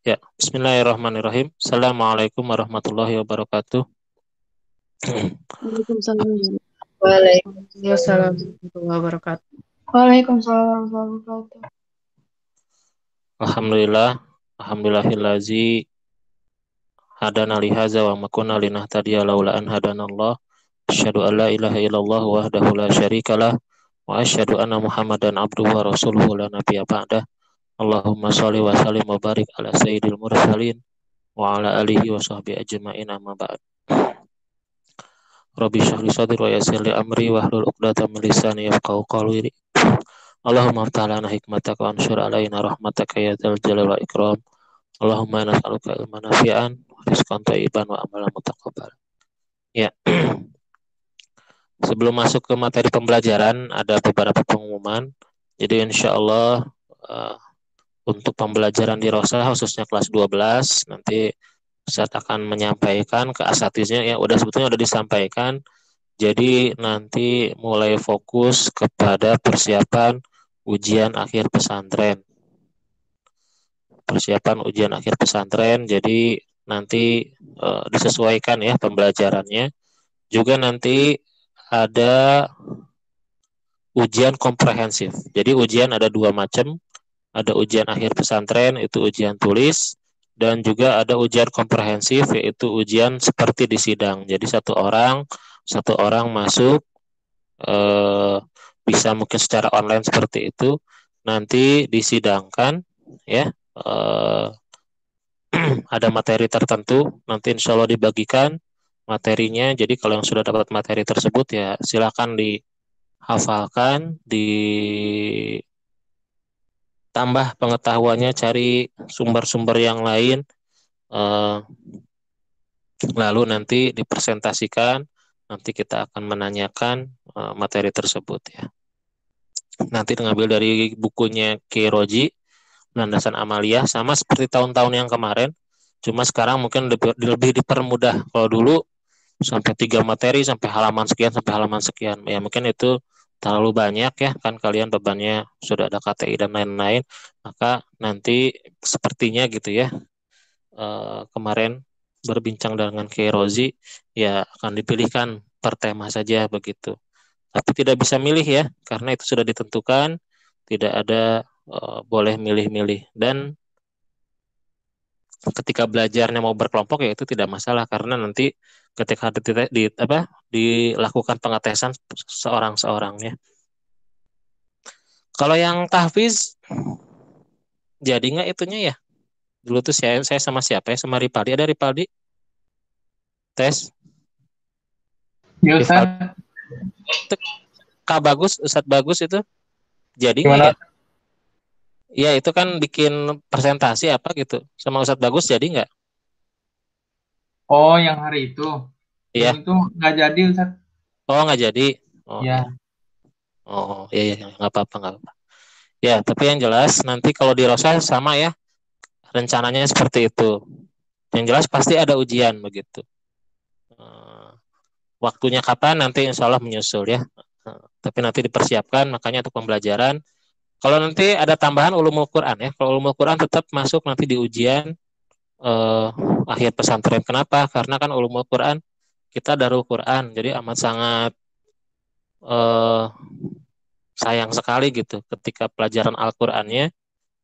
Ya, bismillahirrahmanirrahim. Assalamualaikum warahmatullahi wabarakatuh. Waalaikumsalam Waalaikumsalam warahmatullahi wabarakatuh. warahmatullahi wabarakatuh. Alhamdulillah, alhamdulillahillazi hadana li hadza wa ma kunna linahtadiya laula an hadanallah. Asyhadu an la ilaha illallah wahdahu la syarikalah wa asyhadu anna Muhammadan abduhu wa rasuluhu la nabiyya ba'dah. Allahumma shalli wa sallim wa barik ala sayyidil mursalin wa ala alihi wa sahbihi ajma'in amma ba'd. Rabbi shrah li sadri wa yassir li amri wahlul 'uqdatam min lisani yafqahu qawli. Allahumma aftah lana hikmataka wa ansur alaina rahmataka ya dzal jalali wal ikram. Allahumma nas'aluka ilman nafi'an wa rizqan thayyiban wa amalan mutaqabbal. Ya, sebelum masuk ke materi pembelajaran ada beberapa pengumuman. Jadi insya Allah untuk pembelajaran di Rosa khususnya kelas 12 nanti Ustaz akan menyampaikan ke asatiznya ya sebetulnya udah disampaikan. Jadi nanti mulai fokus kepada persiapan ujian akhir pesantren. Persiapan ujian akhir pesantren, jadi nanti disesuaikan ya pembelajarannya. Juga nanti ada ujian komprehensif. Jadi ujian ada dua macam. Ada ujian akhir pesantren, itu ujian tulis. Dan juga ada ujian komprehensif, yaitu ujian seperti di sidang. Jadi satu orang masuk bisa mungkin secara online seperti itu, nanti disidangkan ya, ada materi tertentu, nanti insya Allah dibagikan materinya. Jadi kalau yang sudah dapat materi tersebut ya silakan dihafalkan, ditambah pengetahuannya, cari sumber-sumber yang lain, lalu nanti dipresentasikan. Nanti kita akan menanyakan materi tersebut ya. Nanti ngambil dari bukunya Ki Roji, Landasan Amaliyah, sama seperti tahun-tahun yang kemarin. Cuma sekarang mungkin lebih dipermudah. Kalau dulu sampai 3 materi, sampai halaman sekian. Ya mungkin itu terlalu banyak ya, kan kalian bebannya sudah ada KTI dan lain-lain. Maka nanti sepertinya gitu ya, kemarin berbincang dengan Ki Rozi, ya akan dipilihkan per tema saja begitu. Tapi tidak bisa milih ya, karena itu sudah ditentukan, tidak ada boleh milih-milih. Dan ketika belajarnya mau berkelompok ya itu tidak masalah, karena nanti ketika dilakukan pengetesan seorang-seorang ya. Kalau yang tahfiz jadi nggak itunya ya? Dulu tuh saya sama siapa ya? Sama Ripaldi. Ada Ripaldi? Tes? Ya Ripaldi. Ustaz, Itu Kak Bagus, Ustadz Bagus itu jadi nggak gimana? ya? Iya itu kan bikin presentasi apa gitu sama Ustadz Bagus, jadi nggak? Oh, yang hari itu. Yang Iya. itu nggak jadi Ustaz. Oh nggak jadi. Oh iya. Ya, Oh iya iya nggak apa-apa nggak apa. Ya tapi yang jelas nanti kalau di Rosa sama ya, rencananya seperti itu. Yang jelas pasti ada ujian begitu. Eh, Waktunya kapan nanti insya Allah menyusul ya. Tapi nanti dipersiapkan makanya untuk pembelajaran. Kalau nanti ada tambahan ulumul Quran ya. Kalau ulumul Quran tetap masuk nanti di ujian eh, akhir pesantren. Kenapa? Karena kan ulumul Quran kita Darul Quran, jadi amat sangat eh, sayang sekali gitu ketika pelajaran Al-Qur'annya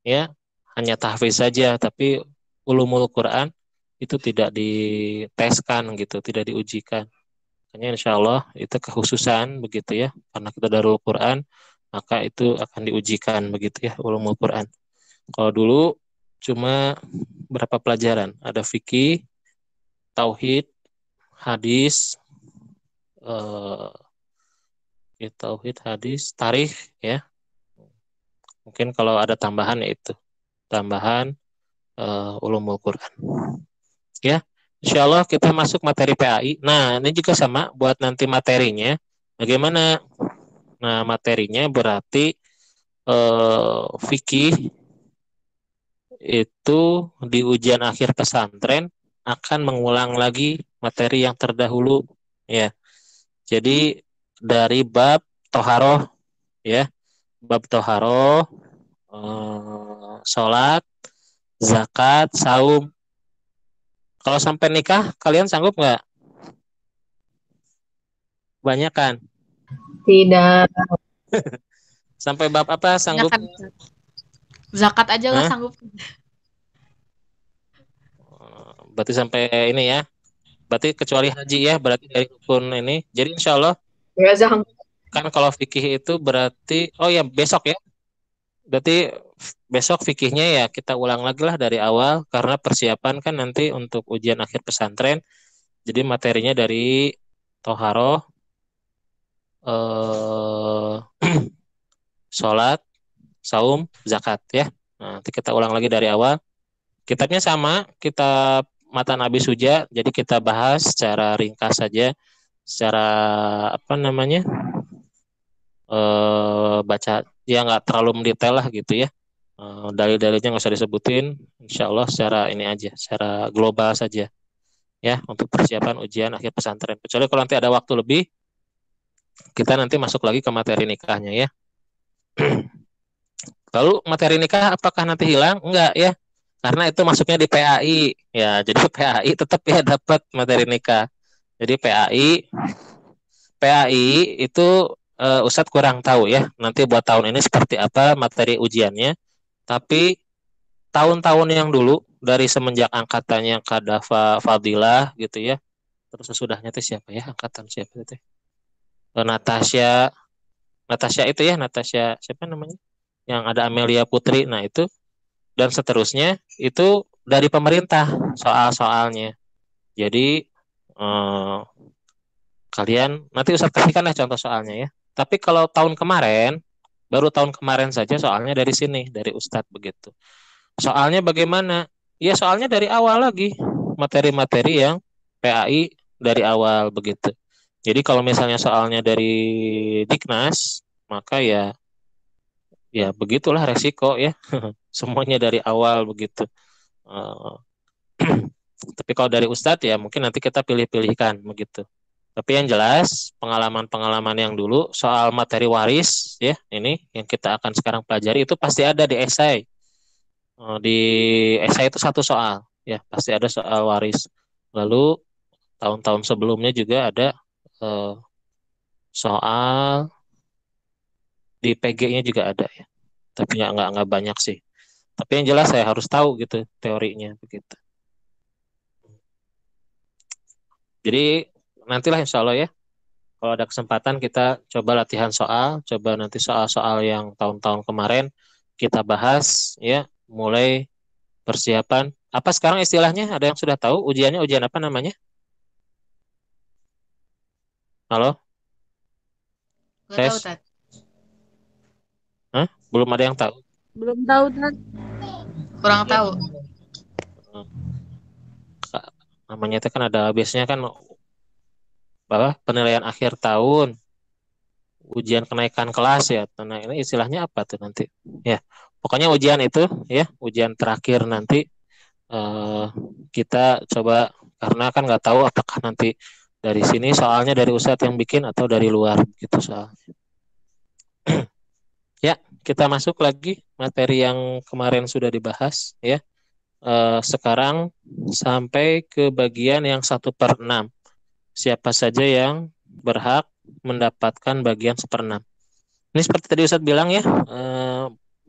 ya hanya tahfiz saja, tapi ulumul Quran itu tidak diteskan gitu, tidak diujikan. Makanya insya Allah itu kekhususan begitu ya, karena kita Darul Quran maka itu akan diujikan begitu ya ulumul Quran. Kalau dulu cuma berapa pelajaran? Ada fikih, tauhid, hadis, eh, tauhid, hadis, tarikh ya. Mungkin kalau ada tambahan ya itu tambahan ulumul Quran. Ya, insya Allah kita masuk materi PAI. Nah, ini juga sama buat nanti materinya. Bagaimana? Nah, materinya berarti fikih itu di ujian akhir pesantren akan mengulang lagi materi yang terdahulu ya. Jadi dari bab toharoh ya, bab toharoh, sholat, zakat, saum. Kalau sampai nikah, kalian sanggup nggak? Banyak kan? Tidak. Sampai bab apa Ya sanggup? kan, zakat aja lah Hah? sanggup. Berarti sampai ini ya. Berarti kecuali haji ya, berarti dari rukun ini. Jadi insya Allah Nggak sanggup. kan kalau fikih itu berarti, oh ya besok ya. Berarti besok fikihnya ya kita ulang lagi lah dari awal karena persiapan kan nanti untuk ujian akhir pesantren. Jadi materinya dari toharoh, eh, sholat, saum, zakat ya. Nah, nanti kita ulang lagi dari awal. Kitabnya sama, kitab Matan Abi Suja. Jadi kita bahas secara ringkas saja, secara apa namanya, baca ya nggak terlalu mendetail lah gitu ya. Dalil-dalilnya nggak usah disebutin. Insya Allah secara ini aja, secara global saja ya untuk persiapan ujian akhir pesantren. Kecuali kalau nanti ada waktu lebih, kita nanti masuk lagi ke materi nikahnya ya. Lalu materi nikah apakah nanti hilang? Enggak ya. Karena itu masuknya di PAI. Ya, jadi PAI tetap ya dapat materi nikah. Jadi PAI itu Ustadz kurang tahu ya. Nanti buat tahun ini seperti apa materi ujiannya. Tapi tahun-tahun yang dulu dari semenjak angkatannya Kadafa Fadilah gitu ya. Terus sesudahnya itu siapa ya? Angkatan siapa itu? Natasha, Natasha itu ya, Natasha siapa namanya? Yang ada Amelia Putri. Nah, itu dan seterusnya itu dari pemerintah soal-soalnya. Jadi kalian nanti Ustadz kasihkan ya contoh soalnya ya. Tapi kalau tahun kemarin, baru tahun kemarin saja soalnya dari sini, dari Ustadz begitu. Soalnya bagaimana? Ya soalnya dari awal lagi, materi-materi yang PAI dari awal begitu. Jadi kalau misalnya soalnya dari Diknas, maka ya begitulah resiko ya. Semuanya dari awal begitu. Eh, tapi kalau dari Ustadz ya mungkin nanti kita pilih-pilihkan begitu. Tapi yang jelas pengalaman-pengalaman yang dulu soal materi waris ya ini yang kita akan sekarang pelajari itu pasti ada di esai. Di esai itu satu soal ya pasti ada soal waris. Lalu tahun-tahun sebelumnya juga ada eh, soal di PG-nya juga ada ya. Tapi nggak banyak sih. Tapi yang jelas saya harus tahu gitu teorinya begitu. Jadi nantilah insya Allah ya. Kalau ada kesempatan kita coba latihan soal, coba nanti soal-soal yang tahun-tahun kemarin kita bahas ya, mulai persiapan. Apa sekarang istilahnya? Ada yang sudah tahu ujiannya ujian apa namanya? Halo, Gak tahu, tes? Tat. Hah? Belum ada yang tahu. Belum tahu, Tat. Kurang tahu. Namanya itu kan ada biasanya kan bahwa penilaian akhir tahun, ujian kenaikan kelas ya. Nah, ini istilahnya apa tuh nanti? Ya, pokoknya ujian itu ya, ujian terakhir nanti eh, kita coba karena kan nggak tahu apakah nanti dari sini soalnya dari Ustadz yang bikin atau dari luar gitu soalnya. Ya, kita masuk lagi materi yang kemarin sudah dibahas ya. Sekarang sampai ke bagian yang 1/6. Siapa saja yang berhak mendapatkan bagian 1/6. Ini seperti tadi Ustadz bilang ya,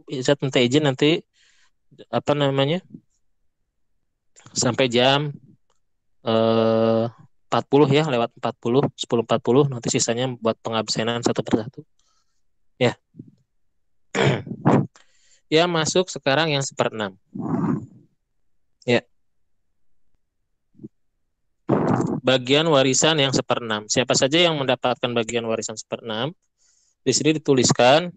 Ustadz minta izin nanti apa namanya sampai jam 40 ya, lewat 40, 10:40 nanti sisanya buat pengabsenan satu persatu. Ya, ya masuk sekarang yang 1/6. Ya, bagian warisan yang 1/6. Siapa saja yang mendapatkan bagian warisan 1/6? Di sini dituliskan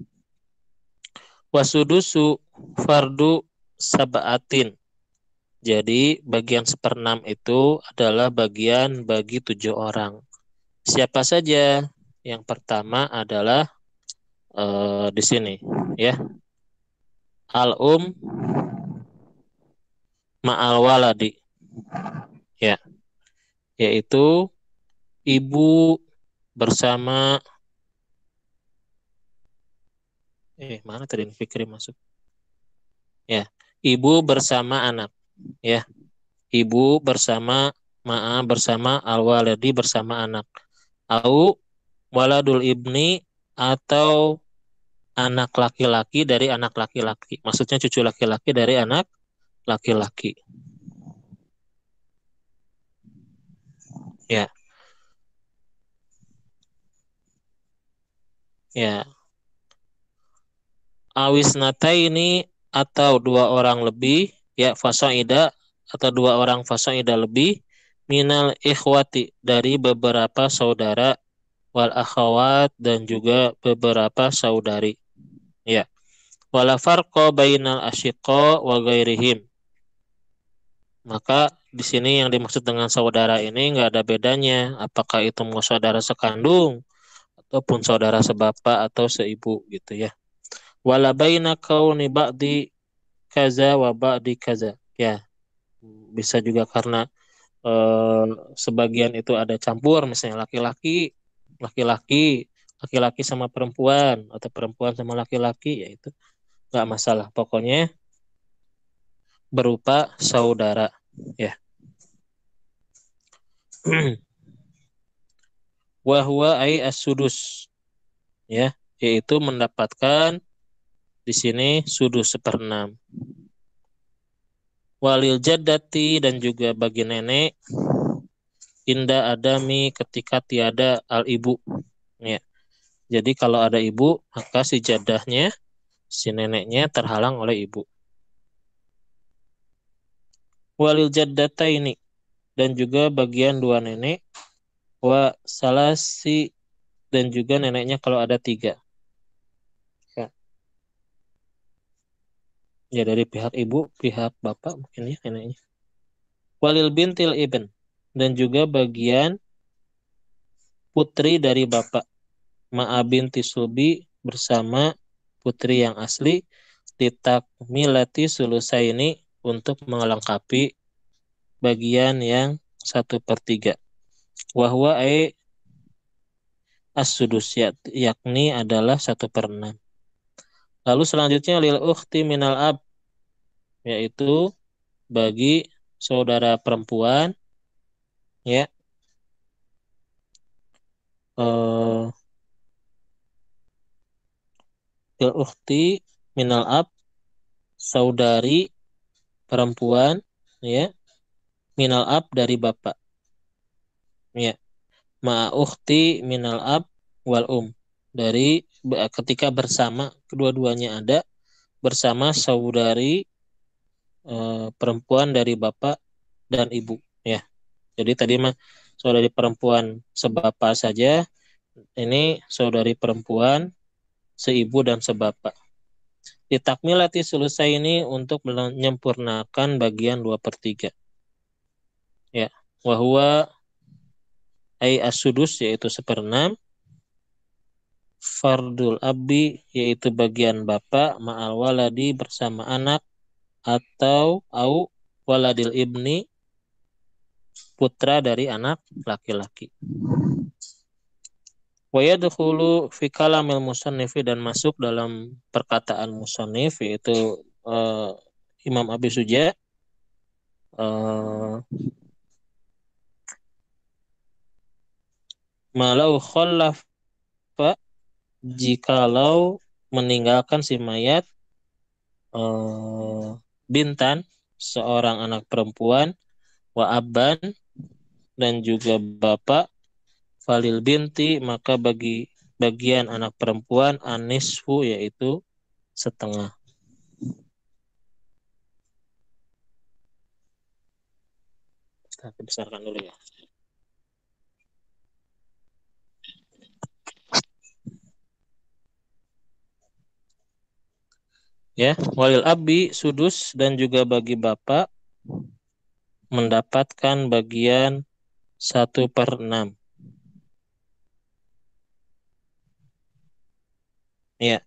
wasudusu fardu sabaatin. Jadi bagian 1/6 itu adalah bagian bagi 7 orang. Siapa saja? Yang pertama adalah di sini ya. Al-um ma'al waladi. Ya, yaitu ibu bersama mana tadi Fikri masuk? Ya, ibu bersama anak, ya. Ibu bersama bersama al-waladi bersama anak. Au waladul ibni atau anak laki-laki dari anak laki-laki. Maksudnya cucu laki-laki dari anak laki-laki. Ya. Ya. Awisnata ini atau dua orang lebih, ya fasoida atau dua orang fasoida lebih, minal ikhwati dari beberapa saudara, wal akhawat dan juga beberapa saudari. Ya. Wala farqa bainal asyiqa wa ghairihim. Maka di sini yang dimaksud dengan saudara ini nggak ada bedanya apakah itu mau saudara sekandung ataupun saudara sebapak atau seibu gitu ya. Wala baina kauni ba'di kaza wa ba'di kaza. Ya, bisa juga karena sebagian itu ada campur, misalnya laki-laki, laki-laki, laki-laki sama perempuan atau perempuan sama laki-laki, ya itu nggak masalah. Pokoknya berupa saudara, ya. Wahwa ai as-sudus, ya, yaitu mendapatkan di sini sudus 1/6. Walil jaddati dan juga bagi nenek inda adami ketika tiada al ibu, ya. Jadi kalau ada ibu maka si jaddahnya, si neneknya terhalang oleh ibu. Walil jaddata ini dan juga bagian dua nenek, wa salasi dan juga neneknya kalau ada 3. Ya dari pihak ibu, pihak bapak mungkin ya neneknya. Walil bintil ibn dan juga bagian putri dari bapak. Ma'a binti sulbi bersama putri yang asli ditakmilati sulusaini untuk melengkapi bagian yang 1/3. Wahwa as-sudus yakni adalah 1/6. Lalu selanjutnya lil ukhti minal ab, yaitu bagi saudara perempuan, ya, lil ukhti minal ab, saudari perempuan, ya, minal ab dari bapak, ya, ma'a ukhti minal ab wal dari ketika bersama kedua-duanya ada bersama saudari perempuan dari bapak dan ibu, ya. Jadi tadi mah saudari perempuan sebapak saja, ini saudari perempuan seibu dan sebapak. Ditakmilati selesai ini untuk menyempurnakan bagian 2/3. Ya, wahwa ai as-sudus yaitu 1/6, fardul abi yaitu bagian bapak, ma'al waladi bersama anak, atau au waladil ibni putra dari anak laki-laki. Wa yadkhulu fi kalamil musannifi dan masuk dalam perkataan musannif yaitu Imam Abi Suja malau khallafa jikalau meninggalkan si mayat bintan seorang anak perempuan, wa abban dan juga bapak, falil binti maka bagi bagian anak perempuan anisfu yaitu setengah. Kita besarkan dulu ya. Ya, walil abi sudus dan juga bagi bapak mendapatkan bagian 1/6. Ya,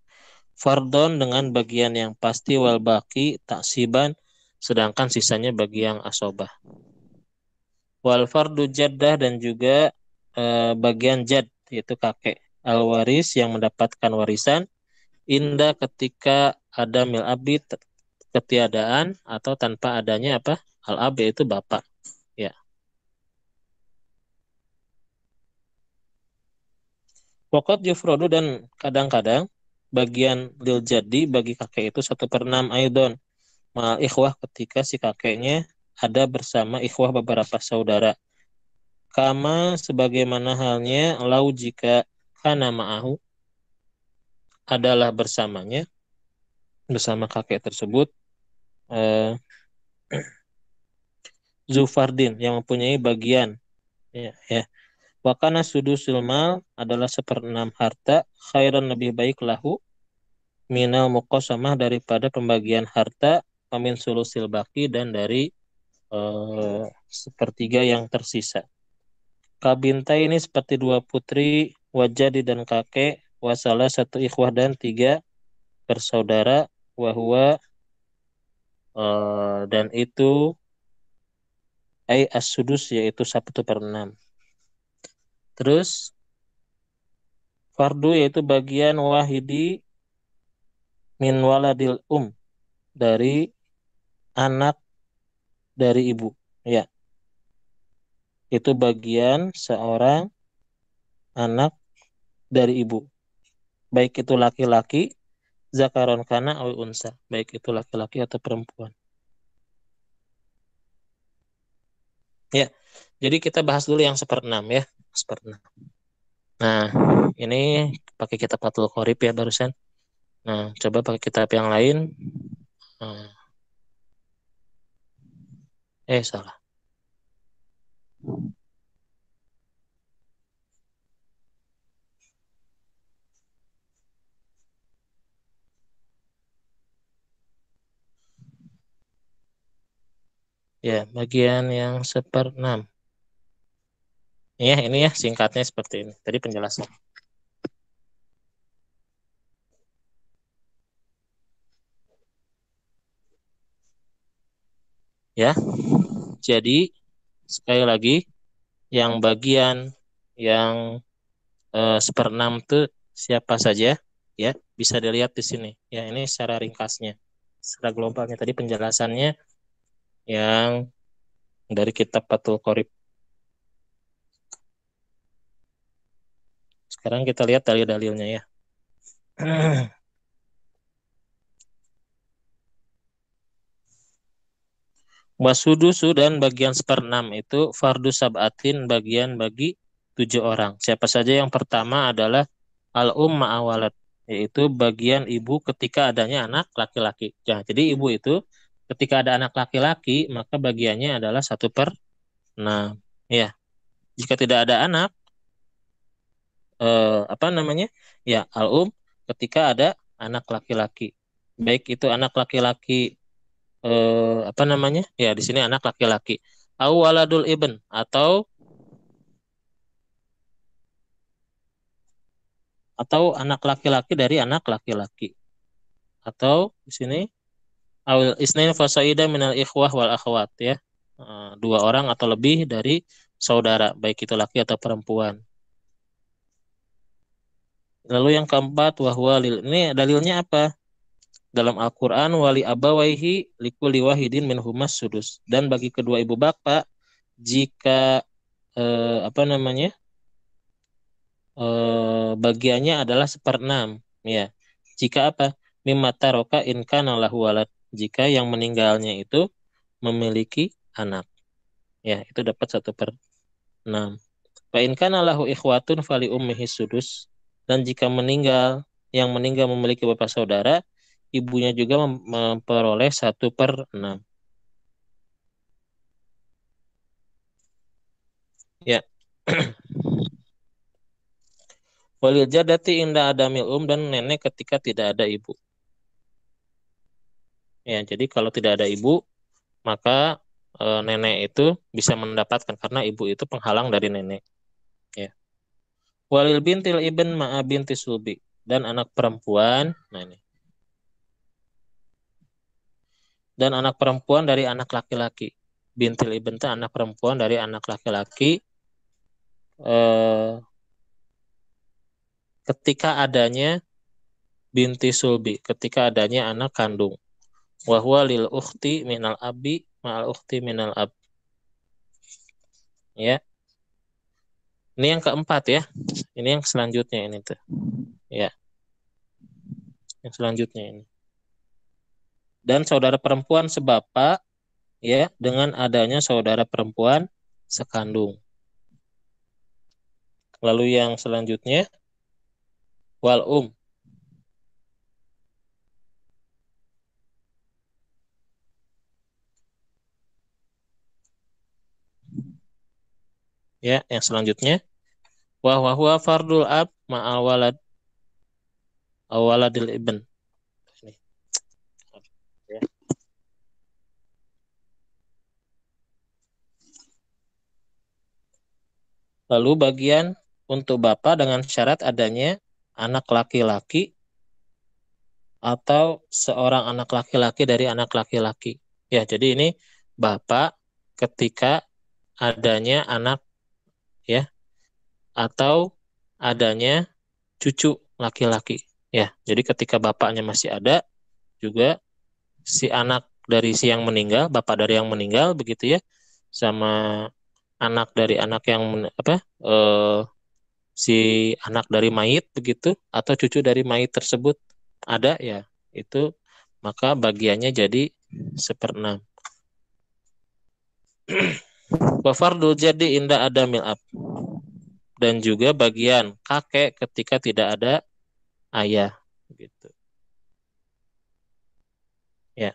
fardon dengan bagian yang pasti wal baki taksiban sedangkan sisanya bagi yang asobah. Wal fardu jaddah dan juga bagian jad yaitu kakek al waris yang mendapatkan warisan inda ketika ada mil abi ketiadaan atau tanpa adanya apa? Al-ab yaitu bapak. Ya. Pokok jufrodu dan kadang-kadang bagian lil jadi bagi kakek itu 1/6 aidon. Ma'al ikhwah ketika si kakeknya ada bersama ikhwah beberapa saudara. Kama sebagaimana halnya lau jika kana ma'ahu adalah bersamanya bersama kakek tersebut eh, Zufardin yang mempunyai bagian ya. Wakana sudusul mal adalah 1/6 harta khairan lebih baik lahu minal muqasamah daripada pembagian harta pamin sulusil baki dan dari 1/3 yang tersisa. Kabinta ini seperti 2 putri wajadi dan kakek wasalah 1 ikhwah dan 3 bersaudara wahwa dan itu as-sudus yaitu 1/6. Terus fardu yaitu bagian wahidi min waladil dari anak dari ibu. Ya. Itu bagian seorang anak dari ibu. Baik itu laki-laki, zakaron kana aw unsa. Baik itu laki-laki atau perempuan. Ya. Jadi kita bahas dulu yang 1/6 ya. 1/6. Nah, ini pakai kitab Fathul Qorib ya barusan. Nah, coba pakai kitab yang lain. Nah. Salah. Ya, bagian yang 1/6. Ya, ini ya singkatnya seperti ini. Tadi penjelasan. Ya, jadi sekali lagi yang bagian yang 1/6 itu siapa saja ya bisa dilihat di sini ya ini secara ringkasnya secara globalnya tadi penjelasannya yang dari kitab Fathul Qorib. Sekarang kita lihat dalil-dalilnya ya. Wasudusu dan bagian 1/6 itu fardu sab'atin bagian bagi 7 orang. Siapa saja yang pertama adalah al-umma awalat yaitu bagian ibu ketika adanya anak laki-laki. Ya, jadi ibu itu ketika ada anak laki-laki maka bagiannya adalah 1/6. Ya, jika tidak ada anak apa namanya? Ya, ketika ada anak laki-laki. Baik itu anak laki-laki apa namanya? Ya, di sini anak laki-laki. Au waladul ibn atau anak laki-laki dari anak laki-laki. Atau di sini awil isnain fasaida minal ikhwah wal akhwat ya. 2 orang atau lebih dari saudara, baik itu laki atau perempuan. Lalu yang keempat wahwalil. Ini dalilnya apa? Dalam Al-Qur'an wali abawaihi likulli wahidin minhumas sudus. Dan bagi kedua ibu bapak jika apa namanya? Bagiannya adalah 1/6 ya. Jika apa? Mimma taroka in kana lahu walad. Jika yang meninggalnya itu memiliki anak. Ya, itu dapat 1/6. Fa in kana lahu ikhwatun fali ummihi sudus. Dan jika yang meninggal memiliki bapak saudara, ibunya juga memperoleh 1/6. Ya. Walil jadati inda adamil dan nenek ketika tidak ada ibu. Ya, jadi kalau tidak ada ibu, maka nenek itu bisa mendapatkan karena ibu itu penghalang dari nenek. Ya. Walil bintil ibn ma'a binti sulbi dan anak perempuan, nah ini. Dan anak perempuan dari anak laki-laki. Bintil ibn itu anak perempuan dari anak laki-laki ketika adanya binti sulbi, ketika adanya anak kandung. Wa huwa lil ukhti minal abi ma'al ukhti minal ab. Ya. Ini yang keempat ya. Ini yang selanjutnya ini tuh. Ya. Yang selanjutnya ini. Dan saudara perempuan sebapak ya dengan adanya saudara perempuan sekandung. Lalu yang selanjutnya wal ya, yang selanjutnya wa huwa fardul ab ma'al walad awaladil ibn. Ini. Ya. Lalu bagian untuk bapak dengan syarat adanya anak laki-laki atau seorang anak laki-laki dari anak laki-laki. Ya, jadi ini bapak ketika adanya anak ya atau adanya cucu laki-laki. Ya, jadi ketika bapaknya masih ada juga si anak dari si yang meninggal, bapak dari yang meninggal begitu ya, sama anak dari anak yang si anak dari mayit begitu atau cucu dari mayit tersebut ada ya, itu maka bagiannya jadi 1/6. Wa fardul jadi inda ada mil'ab. Dan juga bagian kakek ketika tidak ada ayah gitu. Ya.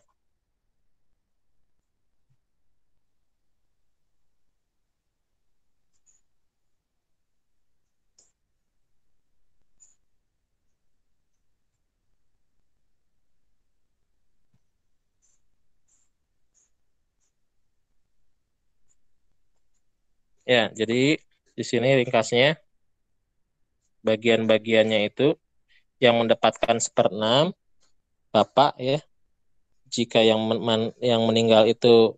Ya, jadi di sini ringkasnya bagian-bagiannya itu yang mendapatkan 1/6 bapak ya. Jika yang meninggal itu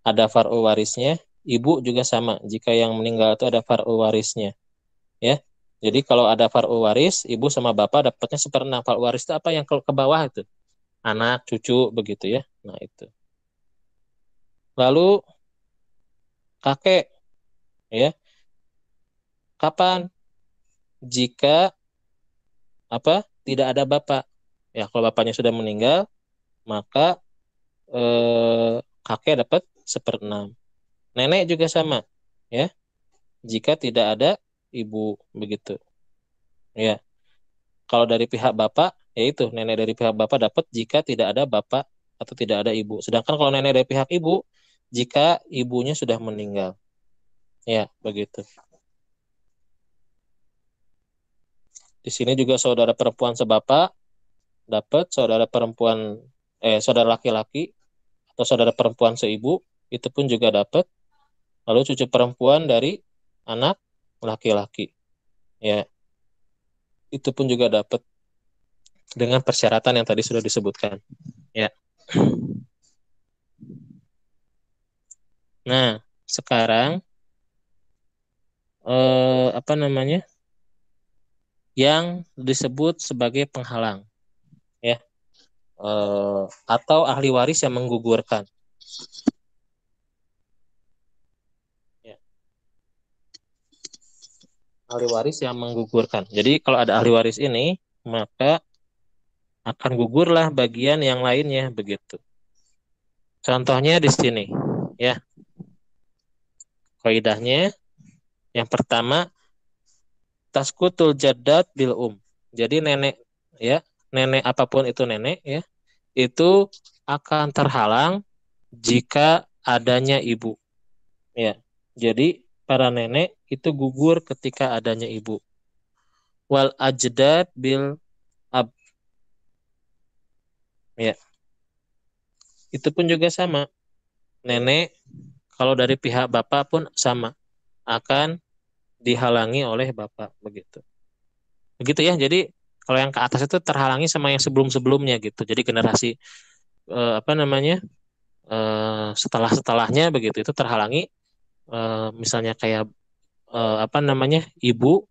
ada far'u warisnya, ibu juga sama. Jika yang meninggal itu ada far'u warisnya, ya. Jadi kalau ada far'u waris, ibu sama bapak dapatnya 1/6. Far'u waris itu apa yang ke bawah itu? Anak, cucu, begitu ya. Nah itu. Lalu kakek, ya. Kapan? Jika tidak ada bapak. Ya kalau bapaknya sudah meninggal, maka kakek dapat 1/6. Nenek juga sama, ya. Jika tidak ada ibu begitu. Ya. Kalau dari pihak bapak, yaitu nenek dari pihak bapak dapat jika tidak ada bapak atau tidak ada ibu. Sedangkan kalau nenek dari pihak ibu, jika ibunya sudah meninggal. Ya, begitu. Di sini juga saudara perempuan sebapak dapat saudara laki-laki atau saudara perempuan seibu itu pun juga dapat. Lalu cucu perempuan dari anak laki-laki. Ya. Itu pun juga dapat dengan persyaratan yang tadi sudah disebutkan. Ya. Nah, sekarang yang disebut sebagai penghalang, ya, atau ahli waris yang menggugurkan. Ya. Ahli waris yang menggugurkan. Jadi kalau ada ahli waris ini, maka akan gugurlah bagian yang lainnya begitu. Contohnya di sini, ya. Kaidahnya yang pertama taskutul jaddad bil Jadi nenek ya, nenek apapun itu nenek ya, itu akan terhalang jika adanya ibu. Ya. Jadi para nenek itu gugur ketika adanya ibu. Wal ajdad bil ab. Ya. Itu pun juga sama. Nenek kalau dari pihak bapak pun sama, akan dihalangi oleh bapak begitu. Begitu ya. Jadi kalau yang ke atas itu terhalangi sama yang sebelum-sebelumnya gitu. Jadi generasi setelah-setelahnya begitu itu terhalangi, misalnya kayak ibu,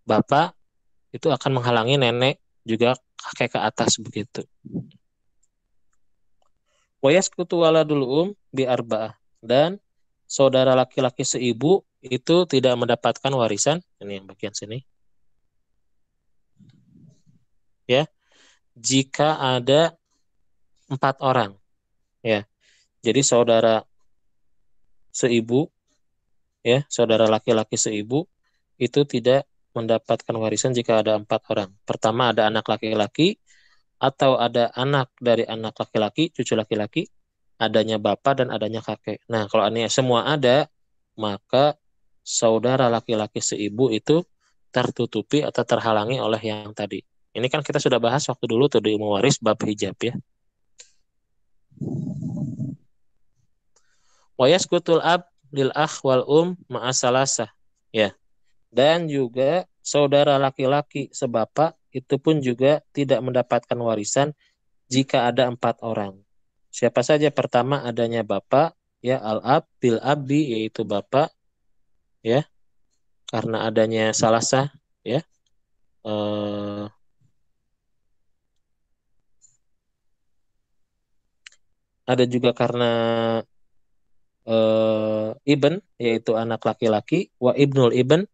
bapak itu akan menghalangi nenek juga kakek ke atas begitu. Wa yasqutu waladul bi arba'ah, dan saudara laki-laki seibu itu tidak mendapatkan warisan. Ini yang bagian sini. Ya, jika ada 4 orang. Ya, jadi saudara seibu, ya, saudara laki-laki seibu itu tidak mendapatkan warisan jika ada 4 orang. Pertama ada anak laki-laki, atau ada anak dari anak laki-laki, cucu laki-laki, adanya bapak dan adanya kakek. Nah, kalau ini semua ada, maka saudara laki-laki seibu itu tertutupi atau terhalangi oleh yang tadi. Ini kan kita sudah bahas waktu dulu tuh di ilmu waris bab hijab ya. Wa yasqutul ab lil akh wal ma'asalasah. Ya. Dan juga saudara laki-laki sebapak itu pun juga tidak mendapatkan warisan jika ada 4 orang. Siapa saja? Pertama adanya bapak, ya, al-ab bil abi, yaitu bapak, ya, karena adanya salasah, ya. Ada juga karena ibn, yaitu anak laki-laki, wa ibnul ibn,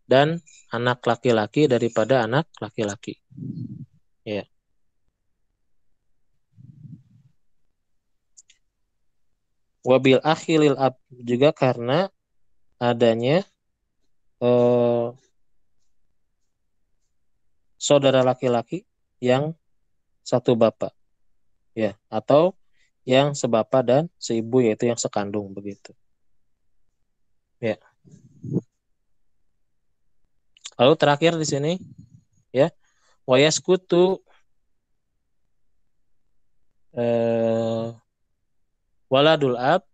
dan anak laki-laki daripada anak laki-laki. Ya. Wabil akhilil ab, juga karena adanya saudara laki-laki yang satu bapak, ya, atau yang sebapak dan seibu, yaitu yang sekandung begitu. Ya. Lalu terakhir di sini, ya, wa yasqutu waladul ab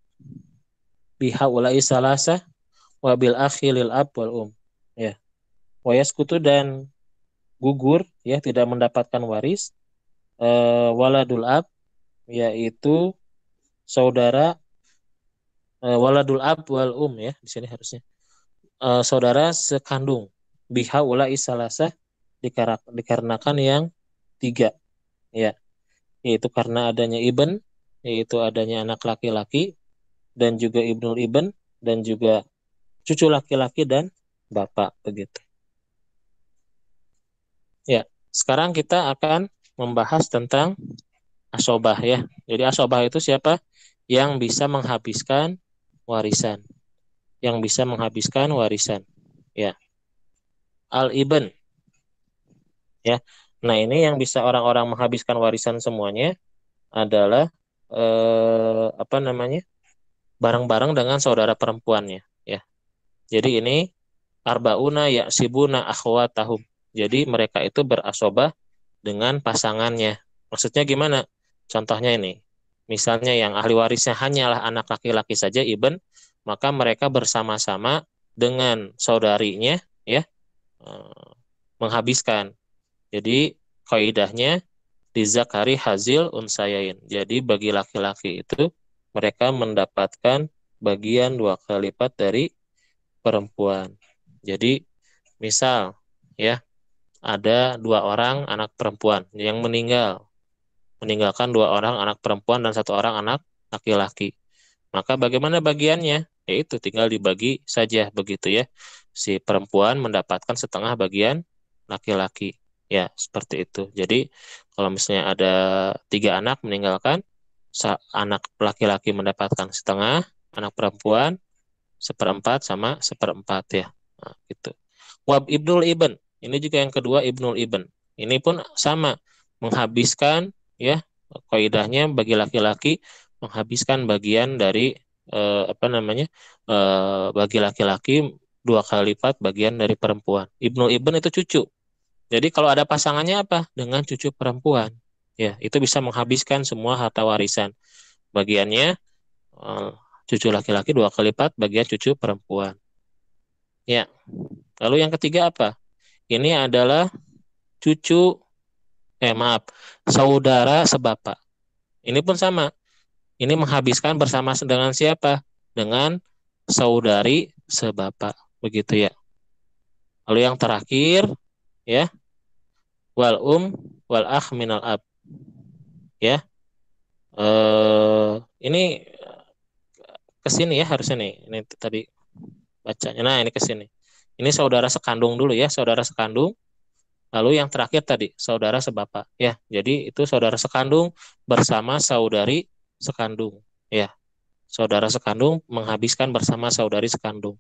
bihaulai salasah wabil akhilil ab wal ya. Wa yasqutu, dan gugur, ya, tidak mendapatkan waris waladul ab, yaitu saudara waladul ab wal ya, di sini harusnya saudara sekandung bihaulai salasah, dikarenakan yang 3, ya, yaitu karena adanya ibn, yaitu adanya anak laki-laki, dan juga ibnul ibn, dan juga cucu laki-laki dan bapak begitu. Ya, sekarang kita akan membahas tentang asobah, ya. Jadi asobah itu siapa? Yang bisa menghabiskan warisan. Yang bisa menghabiskan warisan. Ya. Al-ibn. Ya. Nah, ini yang bisa orang-orang menghabiskan warisan semuanya adalah apa namanya? Bareng-bareng dengan saudara perempuannya, ya. Jadi ini arbauna ya'sibuna akhwatahum. Jadi mereka itu berasobah dengan pasangannya. Maksudnya gimana? Contohnya ini. Misalnya yang ahli warisnya hanyalah anak laki-laki saja, ibn, maka mereka bersama-sama dengan saudarinya, ya, menghabiskan. Jadi kaidahnya di zakari hazil unsayain. Jadi bagi laki-laki itu mereka mendapatkan bagian 2 kali lipat dari perempuan. Jadi misal, ya, ada 2 orang anak perempuan yang meninggalkan 2 orang anak perempuan dan 1 orang anak laki-laki. Maka bagaimana bagiannya? Yaitu tinggal dibagi saja begitu, ya. Si perempuan mendapatkan setengah bagian laki-laki. Ya, seperti itu. Jadi kalau misalnya ada 3 anak meninggalkan, anak laki-laki mendapatkan setengah, anak perempuan 1/4 sama 1/4, ya. Nah, gitu. Wab ibnul ibn. Ini juga yang kedua, ibnul ibn. Ini pun sama, menghabiskan, ya, kaidahnya bagi laki-laki menghabiskan bagian dari bagi laki-laki 2 kali lipat bagian dari perempuan. Ibnul ibn itu cucu. Jadi kalau ada pasangannya apa? Dengan cucu perempuan. Ya, itu bisa menghabiskan semua harta warisan. Bagiannya cucu laki-laki 2 kali lipat bagian cucu perempuan. Ya. Lalu yang ketiga apa? Ini adalah saudara sebapak. Ini pun sama. Ini menghabiskan bersama dengan siapa? Dengan saudari sebapak. Begitu, ya. Lalu yang terakhir, ya, wal wal akh minal ab. Ya. Ini ke sini ya harusnya nih. Ini tadi bacanya. Nah, ini ke sini. Ini saudara sekandung dulu ya, saudara sekandung. Lalu yang terakhir tadi, saudara sebapak. Ya, jadi itu saudara sekandung bersama saudari sekandung. Ya, saudara sekandung menghabiskan bersama saudari sekandung.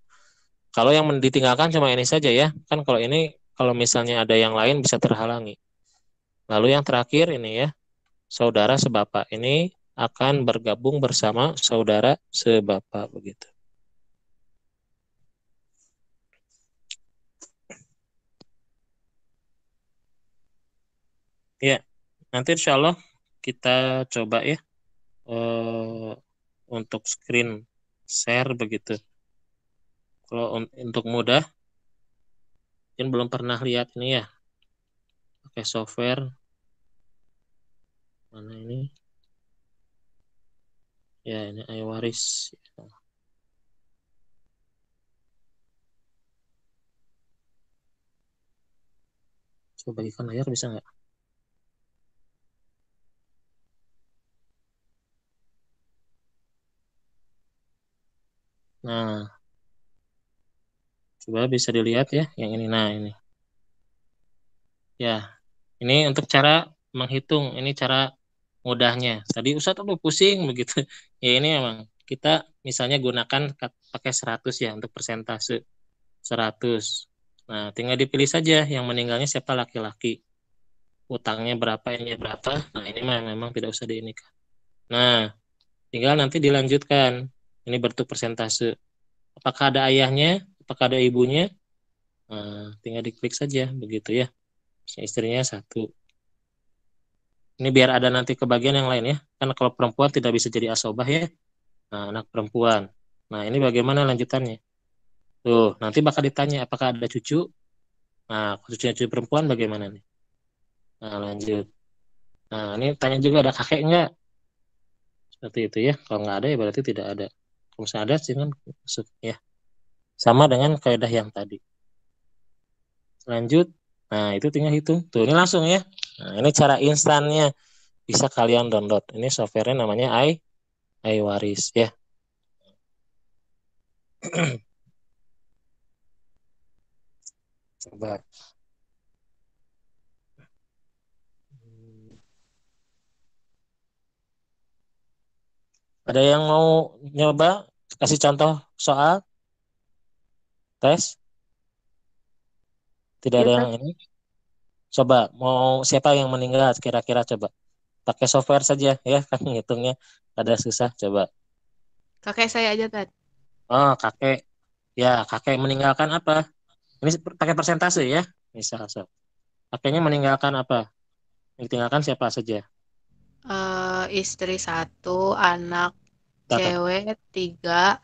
Kalau yang ditinggalkan cuma ini saja ya. Kan kalau ini, kalau misalnya ada yang lain bisa terhalangi. Lalu yang terakhir ini ya, saudara sebapak. Ini akan bergabung bersama saudara sebapak begitu. Ya, nanti insya Allah kita coba ya untuk screen share begitu. Kalau untuk mudah, mungkin belum pernah lihat ini ya, pakai software mana ini? Ya ini iWaris. Coba bagikan layar bisa nggak? Nah, coba bisa dilihat ya, yang ini. Nah ini, ya ini untuk cara menghitung. Ini cara mudahnya. Tadi Ustadz tuh pusing begitu. Ya ini memang kita misalnya gunakan pakai 100 ya untuk persentase 100. Nah, tinggal dipilih saja yang meninggalnya siapa, laki-laki. Utangnya berapa, ini berapa. Nah, ini memang tidak usah diinikan. Nah, tinggal nanti dilanjutkan. Ini bentuk persentase. Apakah ada ayahnya? Apakah ada ibunya? Nah, tinggal diklik saja begitu ya. Istrinya 1. Ini biar ada nanti kebagian yang lain ya. Kan kalau perempuan tidak bisa jadi asobah ya. Nah, anak perempuan. Nah, ini bagaimana lanjutannya? Tuh, nanti bakal ditanya apakah ada cucu. Nah, cucu perempuan bagaimana nih? Nah, lanjut. Nah, ini tanya juga ada kakek enggak? Seperti itu ya. Kalau nggak ada ya berarti tidak ada. Kalau misalnya ada sih kan masuk ya. Sama dengan kaidah yang tadi. Lanjut. Nah, itu tinggal hitung. Tuh, ini langsung ya. Nah, ini cara instannya. Bisa kalian download. Ini softwarenya namanya iWaris ya. Coba. Ada yang mau nyoba? Kasih contoh soal tes? Tidak Ya, ada yang Tat. ini. Coba mau siapa yang meninggal kira-kira coba. Pakai software saja ya kan ngitungnya ada susah coba. Kakek saya aja, Tat. Oh, kakek. Ya, kakek meninggalkan apa? Ini pakai persentase ya. Misal, so. Kakeknya meninggalkan apa? Yang ditinggalkan siapa saja? Istri 1, anak Tata. cewek 3.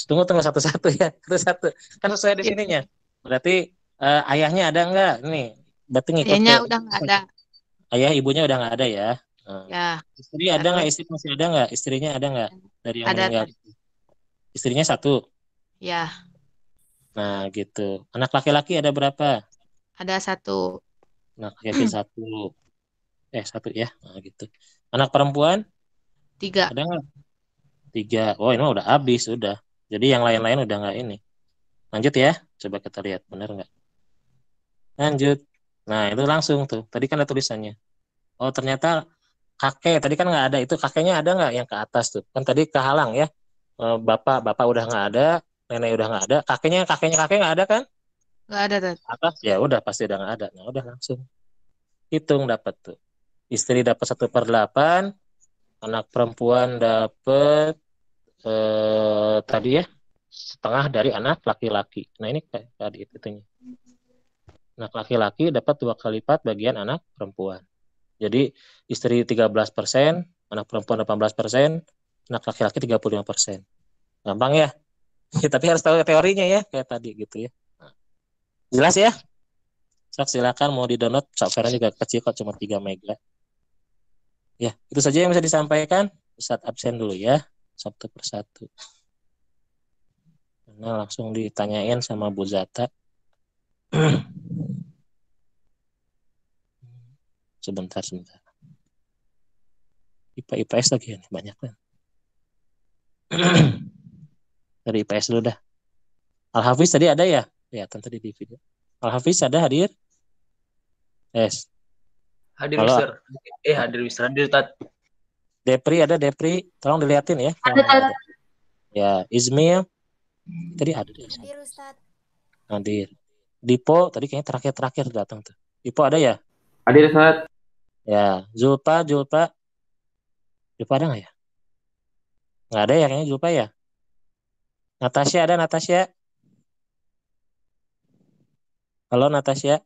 Tunggu satu-satu ya. Satu-satu. Kan sesuai di Iya. sininya. Berarti ayahnya ada enggak? Nih, berarti ngikut Ayahnya ke udah nggak ada. ayah, ibunya udah nggak ada ya. Nah, Ya, istri ada nggak? terus Istri masih ada nggak? Istrinya ada nggak? Dari yang ada, meninggal. Tat. Istrinya 1. Ya, Nah, gitu. Anak laki-laki ada berapa? ada 1. Anak laki-laki 1. 1 ya. Nah, gitu. Anak perempuan 3. ada nggak? 3. Oh, ini mah udah habis, udah. Jadi yang lain-lain udah nggak ini. Lanjut ya. Coba kita lihat benar nggak? Lanjut. Nah, itu langsung tuh. Tadi kan ada tulisannya. Oh, ternyata kakek. Tadi kan nggak ada. Itu kakeknya ada nggak yang ke atas tuh? Kan tadi kehalang ya. Bapak udah nggak ada. Nenek udah nggak ada. Kakeknya kakek nggak ada kan? Nggak ada, Tat. Atas ya udah pasti udah nggak ada. Nah, udah langsung hitung dapat tuh. Istri dapat 1/8. Anak perempuan dapat tadi ya setengah dari anak laki-laki. Nah ini kayak tadi itunya. Anak laki-laki dapat 2 kali lipat bagian anak perempuan. Jadi istri 13%, anak perempuan 18%, anak laki-laki 35%. Gampang ya? Tapi harus tahu teorinya ya kayak tadi gitu ya. Jelas ya? Sok silakan mau di-download, software juga kecil kok cuma 3 mega. Ya, itu saja yang bisa disampaikan. Ustadz absen dulu ya, satu persatu. Nah, langsung ditanyain sama Bu Zata. Sebentar. IPA IPS lagi ya nih, banyak kan. Dari IPS dulu dah. Al-Hafiz tadi ada ya? Kelihatan tadi di video. Al-Hafiz ada hadir? Yes. Hadir Halo. Mister. Hadir Mister. Hadir Tat. Depri ada, Depri. Tolong diliatin ya. Ada, Tat. Ya, Ismail. Tadi ada deh. Hadir Ustadz. Hadir. Dipo tadi kayaknya terakhir datang tuh. Dipo ada ya? Hadir Ustaz. Ya, Zulpa ada nggak ya? Nggak ada ya kayaknya Zulpa ya. Natasha ada, Natasha. Halo Natasha.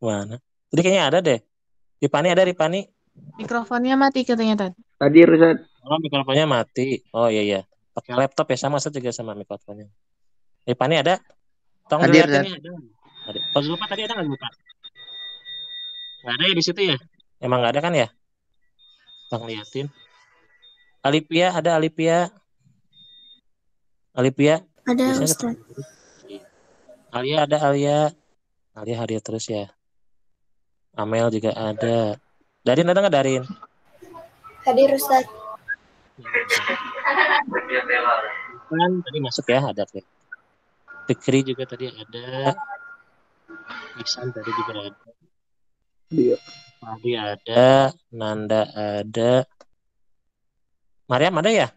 Mana? Tadi kayaknya ada deh. Ripani ada, Ripani. Mikrofonnya mati katanya tadi. Hadir Ustaz. Oh, mikrofonnya mati. Oh iya. Pakai laptop ya, sama saya juga sama mikrofonnya. Ripani ada? Tolong Hadir, dilihatin ya, ada. Kalau Zulpa tadi ada nggak Zulpa? Nggak ada ya di situ ya? Emang nggak ada kan ya? Tolong liatin. Alipia ada, Alipia. Ada Biasanya Ustadz. Alia ada, Alia hadir terus ya. Amel juga ada. Darin ada nggak, Darin? Hadir Ustadz. Kan tadi masuk ya, ada tuh. Fikri juga tadi ada. Ihsan tadi juga ada. Adi ada, Nanda ada. Mariam ada ya?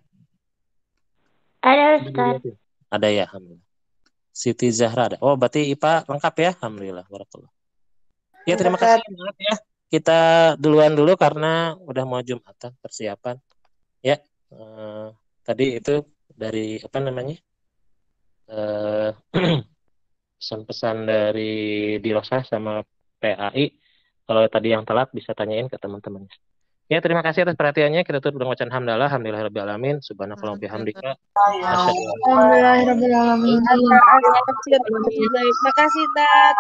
Ada Ustadz. Ada ya, alhamdulillah. Siti Zahra ada. Oh, berarti IPA lengkap ya? Alhamdulillah, barakallah. Ya, terima kasih. Maaf ya. Kita duluan dulu karena udah mau Jumatan persiapan. Ya, tadi itu dari apa namanya? Pesan-pesan dari Dirosah sama PAI. Kalau tadi yang telat bisa tanyain ke teman-temannya. Ya, terima kasih atas perhatiannya. Kita tutup dengan bacaan hamdalah. Alhamdulillahirabbil alamin. Subhanakallahumma wa bihamdika. Alhamdulillahirabbil alamin. Terima kasih Tat.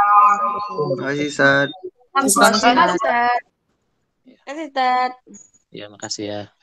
Terima kasih Ustaz. Terima kasih, Tat. Terima kasih Tat. Ya, makasih ya.